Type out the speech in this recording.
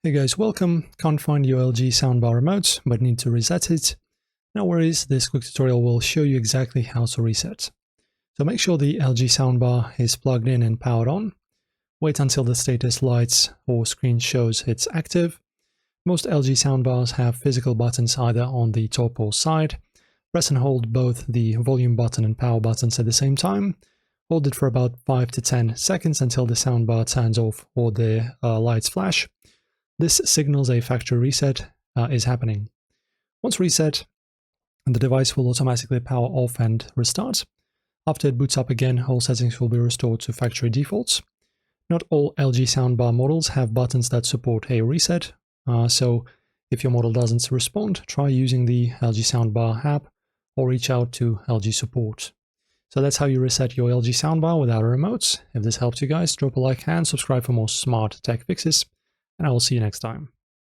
Hey guys, welcome. Can't find your LG soundbar remote, but need to reset it. No worries, this quick tutorial will show you exactly how to reset. So make sure the LG soundbar is plugged in and powered on. Wait until the status lights or screen shows it's active. Most LG soundbars have physical buttons either on the top or side. Press and hold both the volume button and power buttons at the same time. Hold it for about 5 to 10 seconds until the soundbar turns off or the lights flash. This signals a factory reset is happening. Once reset, the device will automatically power off and restart. After it boots up again, all settings will be restored to factory defaults. Not all LG soundbar models have buttons that support a reset, so if your model doesn't respond, try using the LG soundbar app or reach out to LG support. So that's how you reset your LG soundbar without a remote. If this helped you guys, drop a like and subscribe for more smart tech fixes, and I will see you next time.